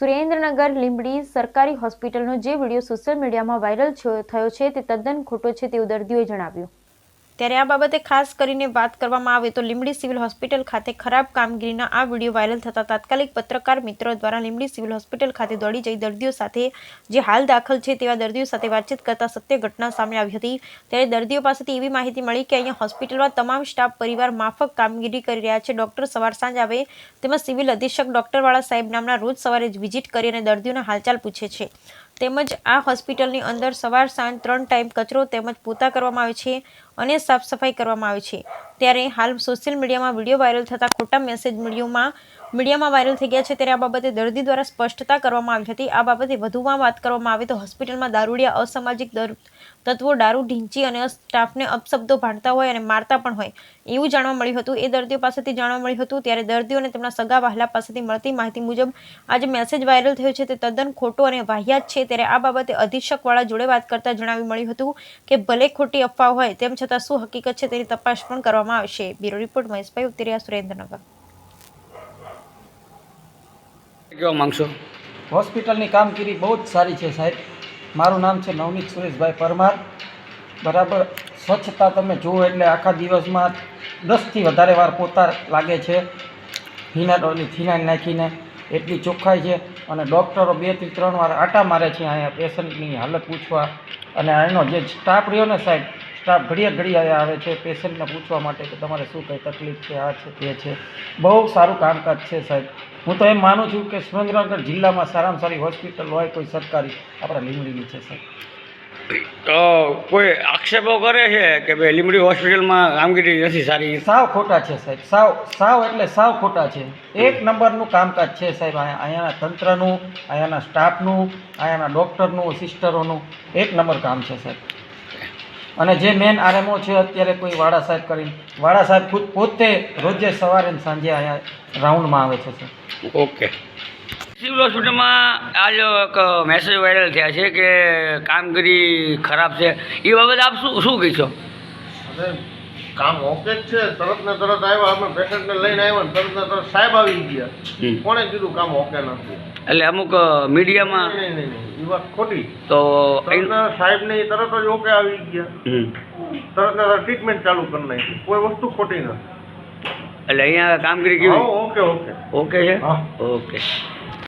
સુરેન્દ્રનગર લીંબડી સરકારી હોસ્પિટલનો જે વિડીયો સોશિયલ મીડિયામાં વાયરલ થયો છે તે તદ્દન ખોટો છે તેવું દર્દીઓએ જણાવ્યું. ત્યારે આ બાબતે ખાસ કરીને વાત કરવામાં આવે તો લીંબડી સિવિલ હોસ્પિટલ ખાતે ખરાબ કામગીરીના આ વિડીયો વાયરલ થતા તાત્કાલિક પત્રકાર મિત્રો દ્વારા લીંબડી સિવિલ હોસ્પિટલ ખાતે દોડી જઈ દર્દીઓ સાથે જે હાલ દાખલ છે તેવા દર્દીઓ સાથે વાતચીત કરતા સત્ય ઘટના સામે આવી હતી. ત્યારે દર્દીઓ પાસેથી એવી માહિતી મળી કે અહીંયા હોસ્પિટલમાં તમામ સ્ટાફ પરિવાર માફક કામગીરી કરી રહ્યા છે. ડોક્ટર સવાર સાંજ આવે તેમજ સિવિલ અધિક્ષક ડોક્ટરવાળા સાહેબ નામના રોજ સવારે વિઝિટ કરી અને દર્દીઓના હાલચાલ પૂછે છે. તેમજ આ હોસ્પિટલની અંદર સવાર સાંજ 3 ટાઈમ કચરો તેમજ પોતા કરવામાં આવે છે અને સાફ સફાઈ કરવામાં આવે છે. ત્યારે હાલ સોશિયલ મીડિયામાં વિડીયો વાયરલ થતા ખોટા મેસેજ મીડિયામાં વાયરલ થઈ ગયા છે. ત્યારે આ બાબતે દર્દી દ્વારા સ્પષ્ટતા કરવામાં આવી હતી. આ બાબતે વધુમાં વાત કરવામાં આવે તો હોસ્પિટલમાં દારૂડિયા અસામાજિક તત્વો દારૂ ઢીંચી અને સ્ટાફને અપશબ્દો ભાંડતા હોય અને મારતા પણ હોય એવું જાણવા મળ્યું હતું. એ દર્દીઓ પાસેથી જાણવા મળ્યું હતું. ત્યારે દર્દીઓ અને તેમના સગા વહાલા પાસેથી મળતી માહિતી મુજબ આ જે મેસેજ વાયરલ થયો છે તે તદ્દન ખોટો અને વાહિયાત છે. ત્યારે આ બાબતે અધિક્ષકવાળા જોડે વાત કરતા જણાવી મળ્યું હતું કે ભલે ખોટી અફવા હોય તેમ છતાં શું હકીકત છે તેની તપાસ પણ કરવામાં આવશે. બ્યુરો રિપોર્ટ મહેશભાઈ ઉત્તરિયા, સુરેન્દ્રનગર. કેવા માંગશો? હોસ્પિટલની કામગીરી બહુ જ સારી છે સાહેબ. મારું નામ છે નવનીત સુરેશભાઈ પરમાર. બરાબર સ્વચ્છતા તમે જુઓ એટલે આખા દિવસમાં 10થી વધારે વાર પોતા લાગે છે. ફિનાઇલ નાખીને એટલી ચોખ્ખાઈ છે. અને ડૉક્ટરો 2 થી 3 વાર આટા મારે છે અહીંયા પેશન્ટની હાલત પૂછવા. અને એનો જે સ્ટાફ રહ્યો ને સાહેબ, સ્ટાફ ઘડીએ આવે છે પેશન્ટને પૂછવા માટે કે તમારે શું કંઈ તકલીફ છે, આ છે તે છે. બહુ સારું કામકાજ છે સાહેબ. હું તો એમ માનું છું કે સુરેન્દ્રનગર જિલ્લામાં સારામાં સારી હોસ્પિટલ હોય કોઈ સરકારી આપણા લીંબડીની છે સાહેબ. તો કોઈ આક્ષેપો કરે છે કે ભાઈ લીંબડી હોસ્પિટલમાં કામગીરી નથી સારી? સાવ ખોટા છે સાહેબ. સાવ એટલે સાવ ખોટા છે. 1 નંબરનું કામકાજ છે સાહેબ. અહીંયાના તંત્રનું, અહીંયાના સ્ટાફનું, અહીંયાના ડૉક્ટરનું, સિસ્ટરોનું 1 નંબર કામ છે સાહેબ. અને જે મેન આરએમઓ છે અત્યારે કોઈ વાડા સાહેબ કરીને, વાડા સાહેબ ખુદ પોતે રોજે સવારે ને સાંજે અહીંયા રાઉન્ડમાં આવે છે સાહેબ. ઓકે. સિવિલ હોસ્પિટલમાં આજ એક મેસેજ વાયરલ થયા છે કે કામગીરી ખરાબ છે. એ બાબતે આપ શું કહેશો? હવે કામ ઓકે જ છે. તરત ને તરત આવ્યા, અમે પેશન્ટને લઈને આવ્યા ને તરત ને તરત સાહેબ આવી ગયા. કોણે કીધું કામ ઓકે નથી? એટલે અમુક મીડિયામાં નહીં, એ વાત ખોટી. તો સાહેબને તરત જ ઓકે આવી ગયા, તરત ને તરત ટ્રીટમેન્ટ ચાલુ કરી નાખી. કોઈ વસ્તુ ખોટી નથી. એટલે અહીંયા કામગીરી કેવી? ઓકે ઓકે છે. હા ઓકે.